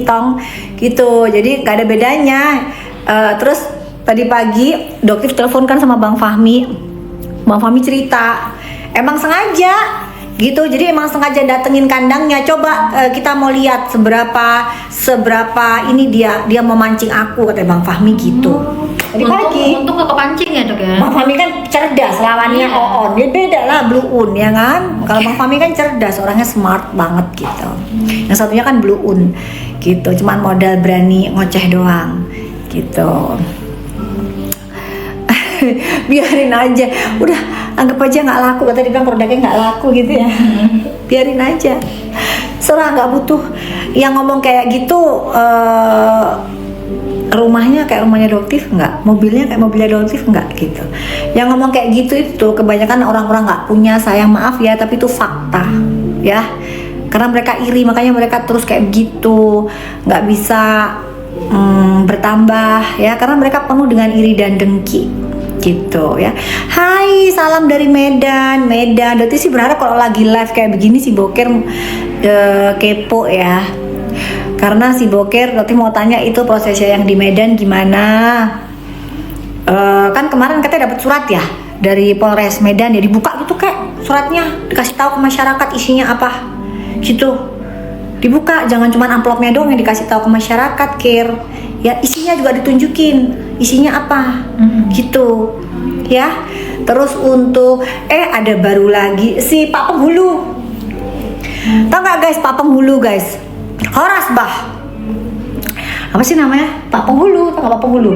tong gitu, jadi nggak ada bedanya. Terus tadi pagi dokter teleponkan sama Bang Fahmi cerita emang sengaja gitu, jadi emang sengaja datengin kandangnya. Coba kita mau lihat seberapa ini dia mau mancing aku, kata Bang Fahmi gitu. Tadi pagi. Untung gak kepancing ya dok ya. Bang Fahmi kan cerdas, lawannya Oon. Dia beda lah, Blue Un ya kan. Kalau Bang Fahmi kan cerdas, orangnya smart banget gitu. Yang satunya kan Blue Un gitu, cuman modal berani ngoceh doang gitu. Biarin aja, udah anggap aja nggak laku, kata dia bilang produknya nggak laku gitu ya. Biarin aja, serah, nggak butuh yang ngomong kayak gitu. Rumahnya kayak rumahnya Doktif nggak, mobilnya kayak mobilnya Doktif nggak gitu. Yang ngomong kayak gitu itu kebanyakan orang-orang nggak punya, sayang maaf ya, tapi itu fakta ya, karena mereka iri, makanya mereka terus kayak begitu, nggak bisa bertambah ya, karena mereka penuh dengan iri dan dengki gitu ya. Hai, salam dari Medan. Berarti sih berharap kalau lagi live kayak begini si Boker kepo ya, karena si Boker nanti mau tanya itu prosesnya yang di Medan gimana. Kan kemarin katanya dapat surat ya dari Polres Medan ya, dibuka gitu kayak suratnya, dikasih tahu ke masyarakat isinya apa gitu, dibuka, jangan cuma amplopnya doang yang dikasih tahu ke masyarakat, Kir ya, isinya juga ditunjukin isinya apa gitu ya. Terus untuk ada baru lagi si Pak Penghulu, tau nggak guys, Pak Penghulu guys, Horas bah, apa sih namanya, Pak Penghulu, tau nggak Pak Penghulu?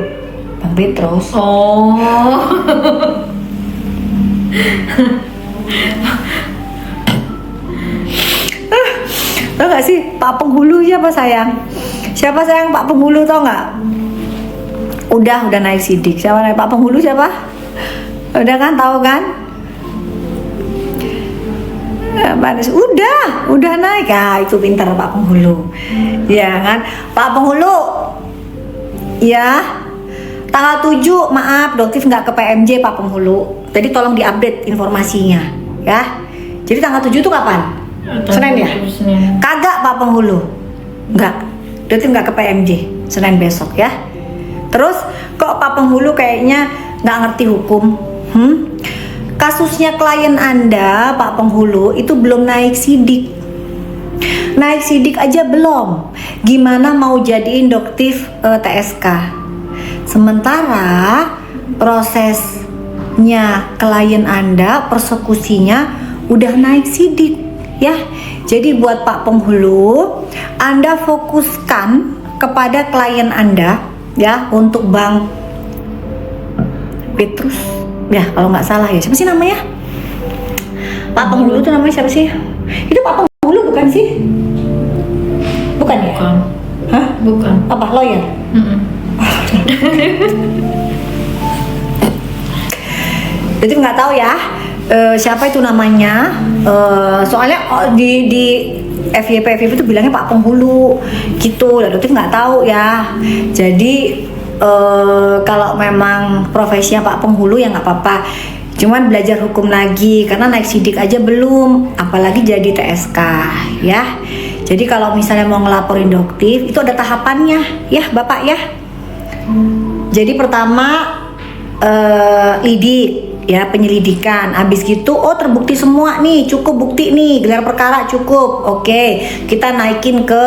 Bang Petrus. Oh. Tau gak sih Pak Penghulu siapa sayang? Siapa sayang Pak Penghulu, tau nggak? Udah naik sidik. Siapa naik Pak Penghulu siapa? Udah kan, tahu kan? Udah naik ya, itu pintar Pak Penghulu. Ya kan? Pak Penghulu ya, tanggal 7 maaf Doktif nggak ke PMJ Pak Penghulu. Jadi tolong diupdate informasinya ya. Jadi tanggal 7 itu kapan? Senin ya? Senin. Kagak Pak Penghulu, nggak, Doktif nggak ke PMJ, Senin besok ya. Terus kok Pak Penghulu kayaknya nggak ngerti hukum? Kasusnya klien Anda Pak Penghulu itu belum naik sidik. Naik sidik aja belum, gimana mau jadiin Doktif TSK? Sementara prosesnya klien Anda, persekusinya udah naik sidik ya. Jadi buat Pak Penghulu, Anda fokuskan kepada klien Anda ya, untuk Bang Petrus ya kalau nggak salah ya, siapa sih namanya? Pak Penghulu itu namanya siapa sih? Itu Pak Penghulu bukan sih? Bukan ya? Bukan. Hah? Bukan. Apa, lawyer? Jadi nggak tahu ya siapa itu namanya. Soalnya di FYP itu bilangnya Pak Penghulu gitu, dan Doktif nggak tahu ya. Jadi kalau memang profesinya Pak Penghulu ya nggak apa-apa, cuman belajar hukum lagi karena naik sidik aja belum, apalagi jadi TSK ya. Jadi kalau misalnya mau ngelaporin Doktif itu ada tahapannya ya Bapak ya. Jadi pertama lidik ya, penyelidikan. Habis gitu terbukti semua nih, cukup bukti nih, gelar perkara cukup, oke, kita naikin ke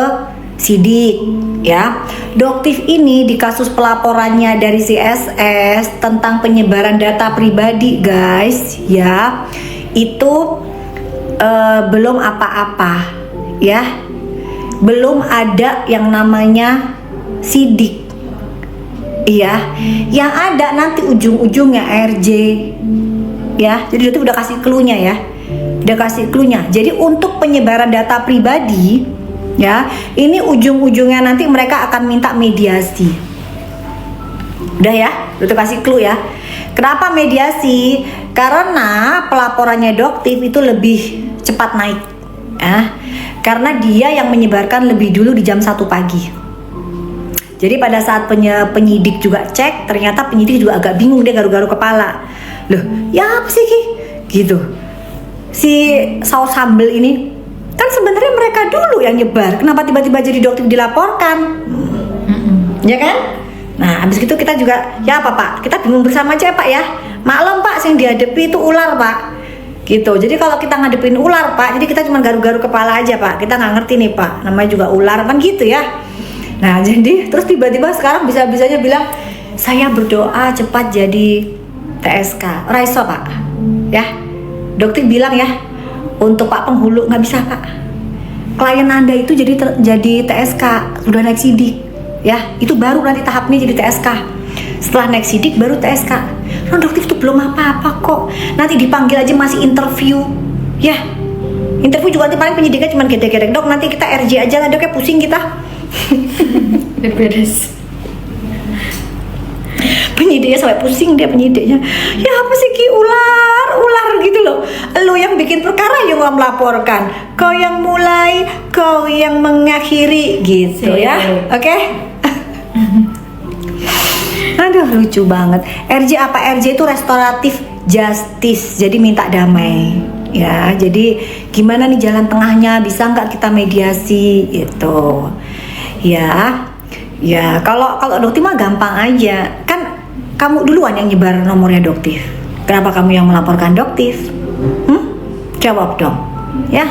sidik ya. Doktif ini di kasus pelaporannya dari CSS tentang penyebaran data pribadi guys ya, itu belum apa-apa ya, belum ada yang namanya sidik. Iya, yang ada nanti ujung-ujungnya RJ ya. Jadi itu udah kasih clue-nya ya, udah kasih clue-nya. Jadi untuk penyebaran data pribadi ya, ini ujung-ujungnya nanti mereka akan minta mediasi. Udah ya, udah kasih clue ya. Kenapa mediasi? Karena pelaporannya Doktif itu lebih cepat naik ya, karena dia yang menyebarkan lebih dulu di jam 1 pagi. Jadi pada saat penyidik juga cek, ternyata penyidik juga agak bingung, dia garu-garu kepala. Loh, ya apa sih Ki? Gitu. Si saus sambel ini Kan sebenarnya mereka dulu yang nyebar. Kenapa tiba-tiba jadi dokter dilaporkan? Ya kan? Nah, habis itu kita juga, ya apa Pak? Kita bingung bersama aja Pak ya. Maklum Pak, yang dihadapi itu ular Pak. Gitu. Jadi kalau kita ngadepin ular Pak, jadi kita cuma garu-garu kepala aja Pak. Kita nggak ngerti nih Pak, namanya juga ular kan gitu ya. Nah, jadi terus tiba-tiba sekarang bisa-bisanya bilang, saya berdoa cepat jadi TSK. Raiso Pak. Ya. Dokter bilang ya, untuk Pak penghulu nggak bisa Pak. Klien Anda itu jadi TSK, sudah naik sidik. Ya, itu baru nanti tahapnya jadi TSK. Setelah naik sidik baru TSK. Dokter itu belum apa-apa kok. Nanti dipanggil aja masih interview. Ya, interview juga nanti paling penyidiknya cuma gede-gede. Dok, nanti kita RJ aja lah dok, kayak pusing kita. Beres. Penyidiknya sampai pusing dia penyidiknya. Ya apa sih Ki, ular gitu loh. Lo yang bikin perkara yang melaporkan. Kau yang mulai, kau yang mengakhiri gitu ya. Oke? Aduh lucu banget. RJ apa? RJ itu restoratif justice. Jadi minta damai. Ya, jadi gimana nih jalan tengahnya? Bisa nggak kita mediasi gitu? Ya, kalau dokter mah gampang aja. Kan kamu duluan yang nyebar nomornya dokter. Kenapa kamu yang melaporkan dokter? Jawab dong, ya.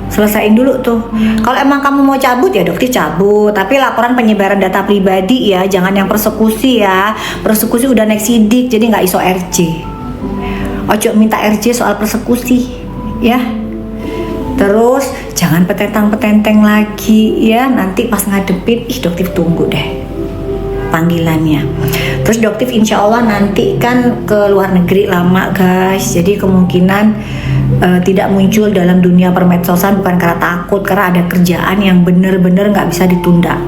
Selesain dulu tuh. Kalau emang kamu mau cabut ya dokter cabut. Tapi laporan penyebaran data pribadi ya, jangan yang persekusi ya. Persekusi udah naik sidik, jadi nggak iso RJ. Ojo minta RJ soal persekusi, ya. Terus jangan petentang-petenteng lagi ya. Nanti pas ngadepin, dokter tunggu deh panggilannya. Terus dokter insya Allah nanti kan ke luar negeri lama guys. Jadi kemungkinan tidak muncul dalam dunia permedsosan bukan karena takut, karena ada kerjaan yang bener-bener nggak bisa ditunda.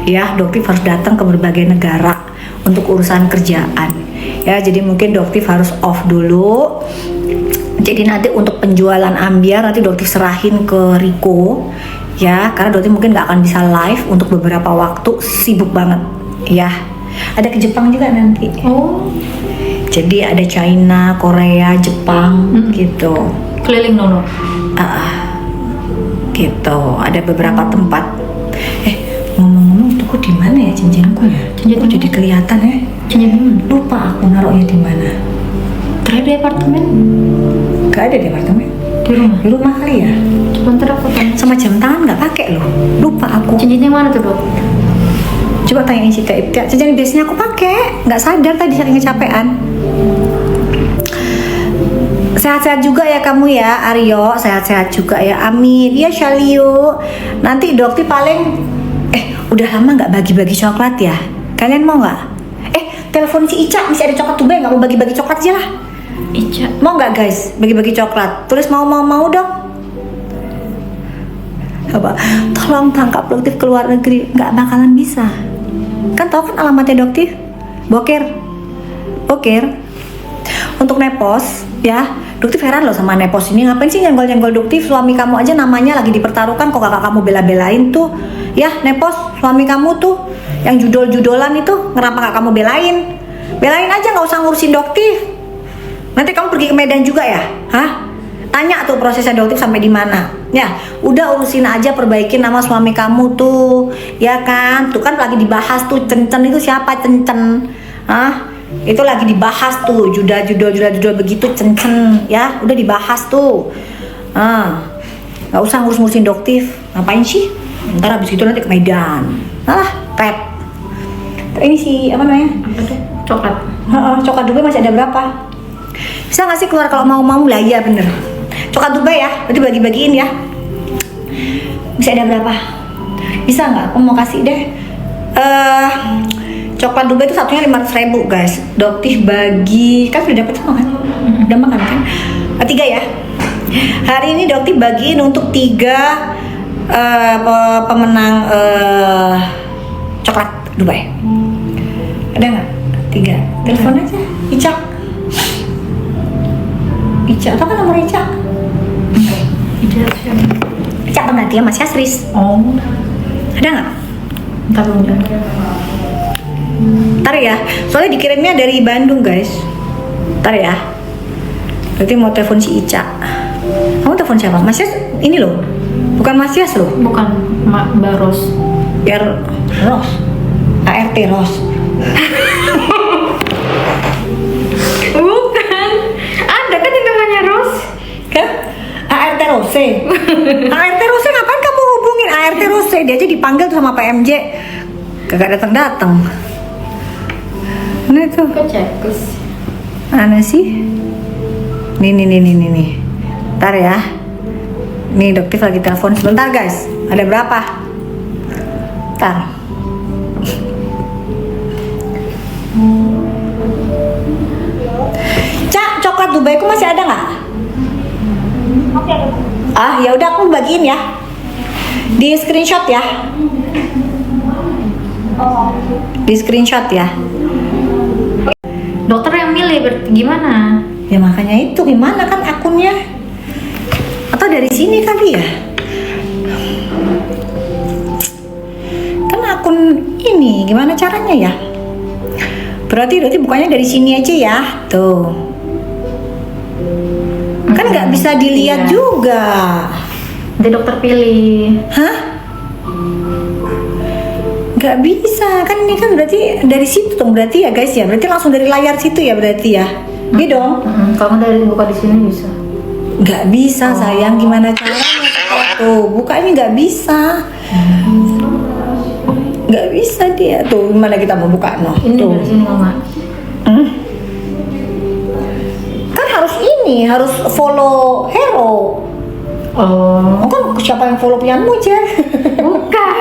Ya, dokter harus datang ke berbagai negara untuk urusan kerjaan. Ya, jadi mungkin dokter harus off dulu. Jadi nanti untuk penjualan ambiar nanti dokter serahin ke Riko. Ya, karena dokter mungkin nggak akan bisa live untuk beberapa waktu, sibuk banget. Ya, ada ke Jepang juga nanti. Oh. Jadi ada China, Korea, Jepang gitu. Keliling nono. Gitu. Ada beberapa tempat. Ngomong-ngomong, tuh di mana ya cincinku ya? Cincinku jadi kelihatan ya. Cincin mana? Lupa aku naruhnya di mana. Terakhir di apartemen? Gak ada di apartemen. Di rumah. Di rumah kali ya. Coba ntar aku tanya. Sama jam tangan nggak pakai loh. Lupa aku. Cincinnya mana tuh dok? Coba tanyain si Kak Iptia. Cincin biasanya aku pakai. Nggak sadar tadi saking kecapean. Sehat-sehat juga ya kamu ya Aryo, sehat-sehat juga ya, amin. Ya Shalio, nanti dokter paling udah lama nggak bagi-bagi coklat ya. Kalian mau nggak? Telepon si Ica, masih ada coklat juga, nggak mau bagi-bagi coklat aja lah. Ica, mau nggak guys bagi-bagi coklat? Tulis mau dong. Coba, tolong tangkap dokter ke luar negeri, nggak bakalan bisa. Kan tau kan alamatnya dokter? Boker. Untuk nepos ya, dokter heran loh sama nepos ini. Ngapain sih nyenggol-nyenggol dokter? Suami kamu aja namanya lagi dipertaruhkan, kok kakak kamu bela-belain tuh. Ya nepos, suami kamu tuh yang judol-judolan itu, kenapa gak kamu belain? Belain aja, gak usah ngurusin dokter. Nanti kamu pergi ke Medan juga ya? Hah? Tanya tuh prosesnya dokter sampai di mana. Ya, udah urusin aja, perbaikin nama suami kamu tuh. Ya kan? Tuh kan lagi dibahas tuh, Cencen itu siapa Cencen? Hah? Itu lagi dibahas tuh, judul begitu Cencen, ya udah dibahas tuh. Nggak usah ngurusin dokter, ngapain sih? Ntar habis itu nanti ke Medan. Pet. Ini sih apa namanya? apa tuh? Coklat. Coklat Dubai masih ada berapa? Bisa nggak sih keluar kalau mau lah? Ya bener. Coklat Dubai ya, berarti bagi-bagiin ya. Bisa ada berapa? Bisa nggak? Aku mau kasih deh. Coklat Dubai itu satunya 500.000 guys. Dokter bagi, kan sudah dapat semua kan? Udah makan kan? 3 ya. Hari ini dokter bagiin untuk 3 pemenang coklat Dubai. Ada nggak? 3. Telepon aja. Ica atau kan nomor Ica? Ica pengganti ya Mas Yasris. Oh. Ada nggak? Entar belum ada. Ntar ya, soalnya dikirimnya dari Bandung guys. Ntar ya. Berarti mau telepon si Ica. Kamu telepon siapa? Mas Yas ini loh. Bukan Mas Yas loh. Bukan Mbak Ros. Ros. ART Ros. Bukan. Ada kan yang namanya Ros? Kan? ART Rose. ART Rose ngapain kamu hubungin ART Rose? Dia aja dipanggil tuh sama PMJ. Kagak datang-datang. Mana itu? Kecekus. Mana sih? Nih. Ntar ya. Nih dokter lagi telepon sebentar guys. Ada berapa? Ntar. Cak, coklat Dubaiku masih ada nggak? Oke. Ah, ya udah aku bagiin ya. Di screenshot ya. Oh. Di screenshot ya. Dokter yang milih berarti gimana? Ya makanya itu gimana kan akunnya? Atau dari sini kali ya? Kan akun ini gimana caranya ya? Berarti bukannya dari sini aja ya? Tuh. Kan nggak bisa dilihat Iya. juga. Nanti dokter pilih. Hah? Nggak bisa kan ini kan berarti dari situ dong berarti ya guys ya. Berarti langsung dari layar situ ya berarti ya. Iya dong. Kalau dari buka di sini bisa. Nggak bisa sayang, gimana caranya? Tuh bukanya nggak bisa. Nggak bisa dia tuh. Gimana kita mau buka no? Ini Tuh. dari sini nggak? Hmm. Kan harus ini, harus follow hero. Oh. Oh kan siapa yang follow pianmu aja? Bukan.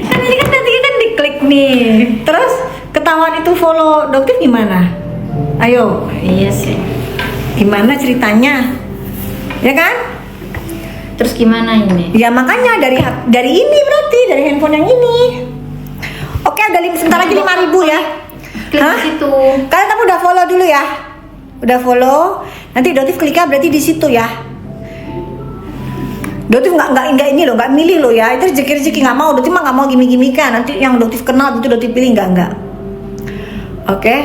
Kan ini kan nanti kan diklik nih. Terus ketahuan itu follow dokter gimana? Ayo, Iya sih. gimana ceritanya? Ya kan? Terus gimana ini? Ya makanya dari ini berarti dari handphone yang ini. Oke, ada sebentar lagi 5.000 ya. Klik Hah? di situ. Kalian kamu udah follow dulu ya? Udah follow. Nanti Dotif kliknya berarti di situ ya. Dotif nggak ini loh, nggak milih loh ya. Itu rezeki nggak mau. Dotif mah nggak mau gimmick kan. Nanti yang Dotif kenal itu Dotif pilih nggak. Oke.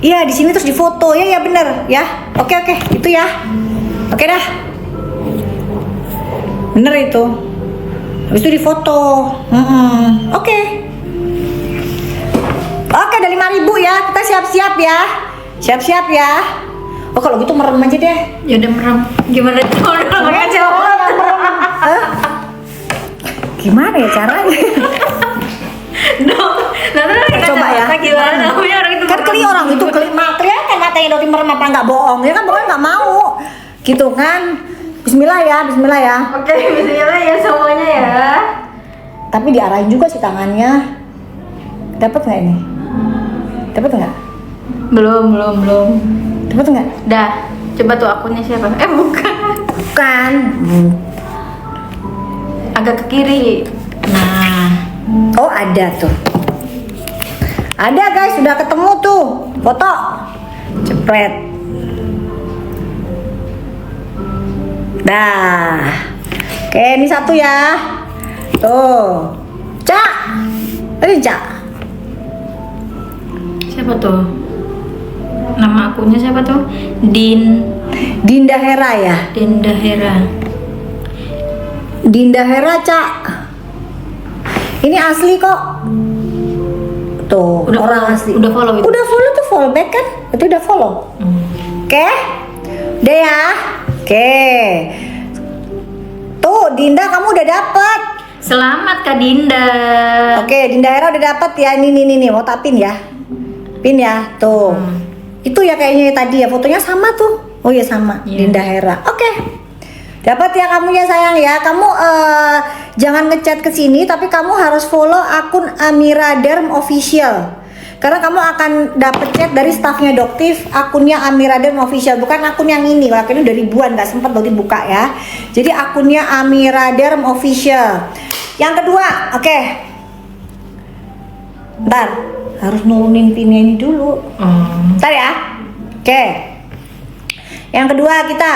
Iya di sini terus difoto ya bener ya. Oke itu ya. Oke dah. Bener itu. Habis itu difoto. Oke. Oke, ada 5.000 ya. Kita siap-siap ya. Siap-siap ya. Oh, kalau gitu merem aja deh. Ya udah merem. Gimana coba pakai coba. Hah? Gimana ya caranya? Dok, nanti Coba ya. Gimana namanya orang itu? Kan orang itu kelihatan matanya Doti merem apa nggak bohong. Ya kan pokoknya nggak mau. Gitu kan. Bismillah ya. Oke, bismillah ya semuanya ya. Tapi diarahin juga sih tangannya. Dapat nggak ini? Dapat nggak? Belum. Dapat nggak? Dah, coba tuh akunnya siapa? Bukan. Bukan. Agak ke kiri. Nah, oh ada tuh. Ada guys, sudah ketemu tuh. Foto. Cepret. Dah. Oke, ini satu ya. Tuh. Cak. Ini Cak. Siapa tuh? Nama akunnya siapa tuh? Dinda Hera ya. Dinda Hera. Dinda Hera, Cak. Ini asli kok. Tuh, Udah orang follow, asli. udah follow itu? Udah follow tuh, follow back kan? Itu udah follow. Oke. Udah ya. Oke. Tuh, Dinda kamu udah dapet. Selamat Kak Dinda. Oke, Dinda Hera udah dapet ya. Nih, mau tak pin ya. Pin ya, tuh. Itu ya kayaknya tadi ya, fotonya sama tuh. Oh iya sama, Iya. Dinda Hera. Oke. Dapat ya kamu ya sayang ya. Kamu jangan ngechat ke sini tapi kamu harus follow akun Amira Derm Official. Karena kamu akan dapet chat dari staffnya Doktif, akunnya Amira Derm Official, bukan akun yang ini. Akunnya udah ribuan, nggak sempet Doktif buka ya. Jadi akunnya Amira Derm Official. Yang kedua, oke. Ntar harus nurunin pinnya ini dulu. Ntar ya. Oke. Yang kedua kita.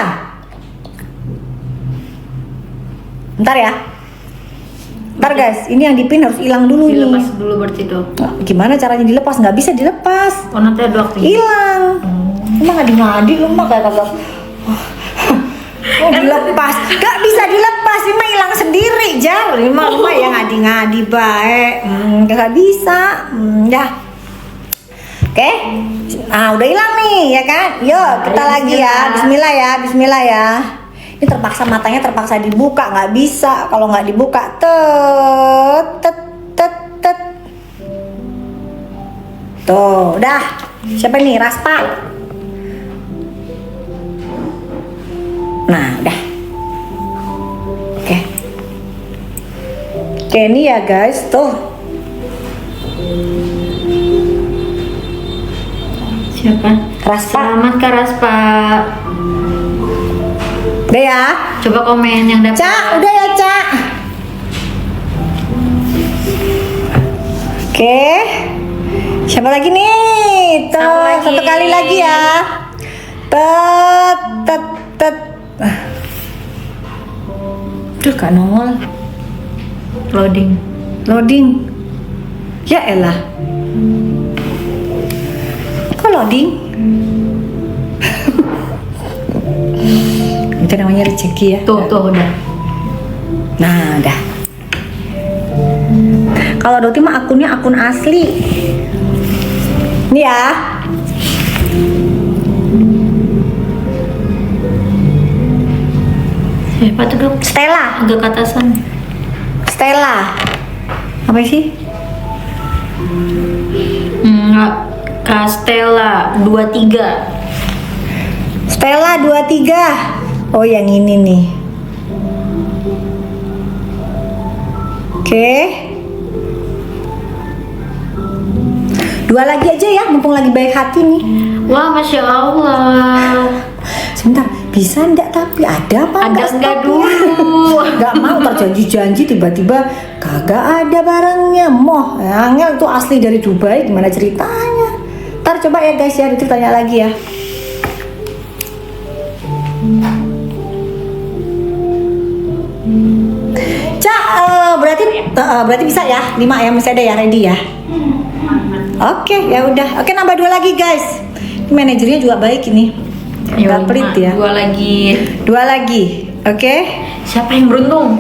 Ntar ya. Ntar guys, ini yang dipin harus hilang dulu Dilepas nih. dulu berarti dok. Gimana caranya dilepas? Nggak bisa dilepas. Oh nanti ada waktu. Hilang. Emang ngadi-ngadi lu mah kayak kagak. Oh, dilepas, gak bisa dilepas, ini mah hilang sendiri, Jar. Ini mah yang ngadi-ngadi baik, gak bisa, ya. Oke, nah udah hilang nih, ya kan? Yuk kita lagi ya, Bismillah ya, Bismillah ya. Ini terpaksa matanya terpaksa dibuka, nggak bisa kalau nggak dibuka. Tet. Tuh, udah. Siapa nih? Raspa. Nah, udah. Oke, ini ya guys, tuh. Siapa? Raspa. Selamat Kak Raspa. Udah ya. Coba komen yang dapat. Cak, udah ya, Cak. Oke. Siapa lagi nih? Tuh, satu kali lagi ya. Tet. Duh, gak nongol. Loading. Ya elah. Kok loading? Itu namanya rezeki ya. Tuh udah. Nah, udah. Kalau Doti mah akunnya akun asli. Nih ya. Siapa tuh Dok? Stella. Agak ke atasan. Stella. Apa sih? Castella 23. Stella 23. Oh, yang ini nih. Oke. Dua lagi aja ya, mumpung lagi baik hati nih. Wah, Masya Allah. Sebentar, bisa enggak tapi ada apa Ada enggak dulu? Enggak mau terjanji-janji tiba-tiba kagak ada barangnya. Moh, angel itu asli dari Dubai, gimana ceritanya? Ntar coba ya guys ya, ditanya lagi ya. Cak, berarti bisa ya? 5 ya, masih ada ya, ready ya? Oke, ya udah. Oke, nambah 2 lagi guys. Ini manajernya juga baik ini. Gak pelit ya. 2 lagi. 2 lagi. Oke. Siapa yang beruntung?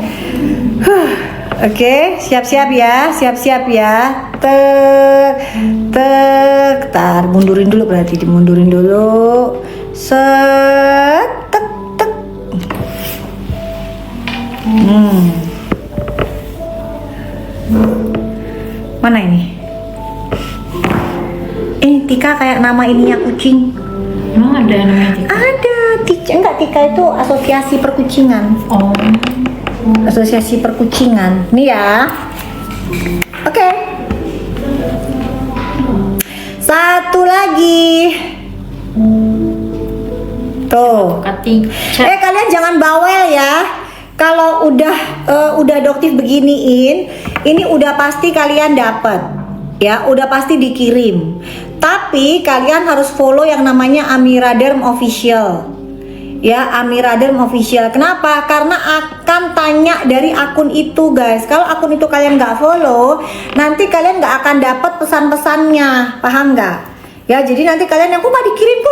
Oke, siap-siap ya. Tar, mundurin dulu berarti, dimundurin dulu. Tek. Mana ini? Tika kayak nama ininya kucing. Emang ada namanya Tika? Ada, Tika itu asosiasi perkucingan. Oh. Asosiasi perkucingan. Nih ya. Oke. Satu lagi. Tuh. Kalian jangan bawel ya. Kalau udah doktif beginiin, ini udah pasti kalian dapat. Ya, udah pasti dikirim. Tapi kalian harus follow yang namanya Amira Derm Official. Ya, Amira Derm Official. Kenapa? Karena akan tanya dari akun itu, guys. Kalau akun itu kalian nggak follow, nanti kalian nggak akan dapat pesan-pesannya. Paham nggak? Ya, jadi nanti kalian yang kok nggak dikirim,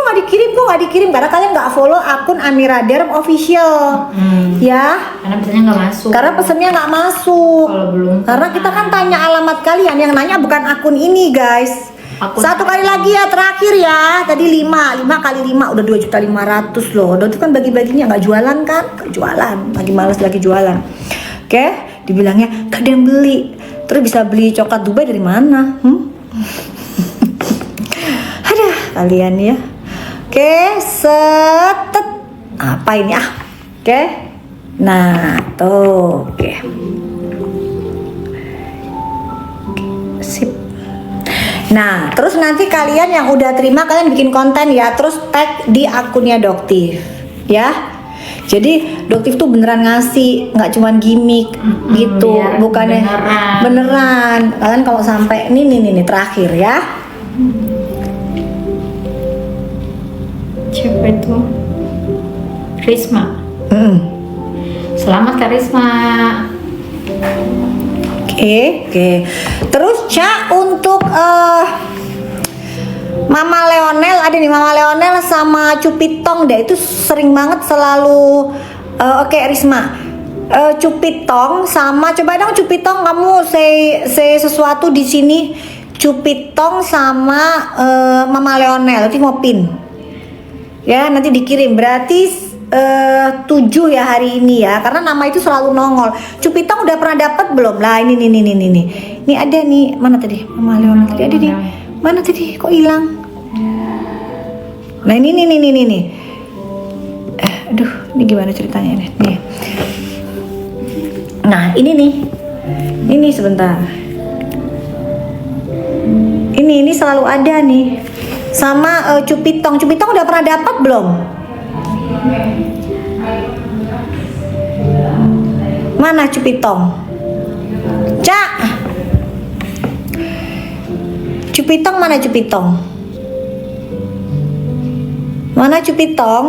karena kalian nggak follow akun Amira Derm Official. Ya. Karena pesannya nggak masuk. Karena pesannya nggak masuk. Kalau belum. Karena kita kan tanya alamat kalian, yang nanya bukan akun ini, guys. Satu kali lagi ya, terakhir ya. Tadi 5 kali 5 udah 2.500.000 loh. Udah itu kan bagi-baginya nggak jualan kan? Nggak jualan, lagi males lagi jualan. Oke, dibilangnya gak ada yang beli. Terus bisa beli coklat Dubai dari mana? Aduh, kalian ya. Oke, setet. Apa ini ah? Oke. Nah, tuh. Oke. Sip. Nah, terus nanti kalian yang udah terima, kalian bikin konten ya, terus tag di akunnya Doktif, ya. Jadi Doktif tuh beneran ngasih, nggak cuman gimmick gitu, bukannya beneran. Kalian kalau sampai nih terakhir ya. Siapa itu? Risma. Selamat Kak Risma. Oke. Terus Ca, untuk Mama Leonel ada nih, Mama Leonel sama Cupitong deh, itu sering banget selalu. Oke, Risma, Cupitong sama, coba dong Cupitong kamu say sesuatu di sini. Cupitong sama Mama Leonel nanti mau pin ya, nanti dikirim berarti 7 ya hari ini ya, karena nama itu selalu nongol. Cupitong udah pernah dapat belum? Lah ini ini ada nih, mana tadi Mama Leonel tadi ada nih, mana tadi kok hilang? Nah ini nih. Aduh, ini gimana ceritanya nih? Nah ini nih, ini sebentar. Ini selalu ada nih, sama Cupitong. Cupitong udah pernah dapat belum? Mana Cupitong? Cak, Cupitong mana Cupitong? Mana Cupitong?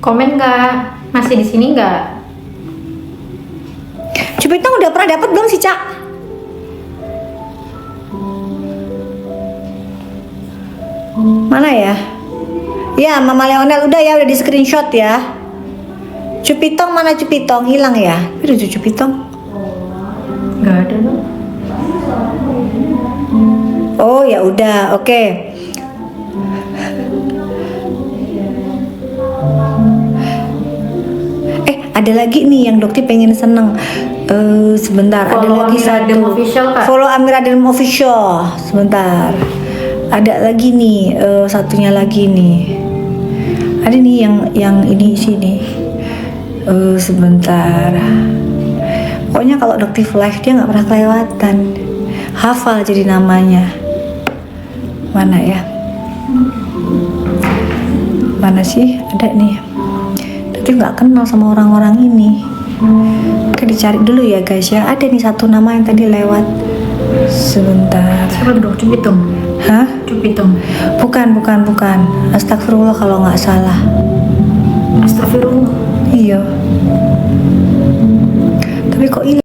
Komen nggak? Masih di sini nggak? Cupitong udah pernah dapat belum sih, Cak? Mana ya? Ya, Mama Leonel udah ya, udah di screenshot ya. Cupitong mana Cupitong? Hilang ya? Udah Cupitong. Nggak ada dong. Oh ya udah, oke. Ada lagi nih yang Dokti pengen seneng. Sebentar, ada Follow lagi Amira Dem satu. Official, Kak. Follow Amira Dem Official. Sebentar. Ada lagi nih, satunya lagi nih. Ada nih yang ini sini. Sebentar. Pokoknya kalau Doktif Live dia nggak pernah kelewatan. Hafal jadi namanya. Mana ya? Mana sih? Ada nih. Doktif nggak kenal sama orang-orang ini. Oke, dicari dulu ya guys ya. Ada nih satu nama yang tadi lewat. Sebentar. Siapa dong? Cupitong. Hah? Cupitong. Bukan. Astagfirullah kalau nggak salah. Astagfirullah. Iya. Tapi kok hilang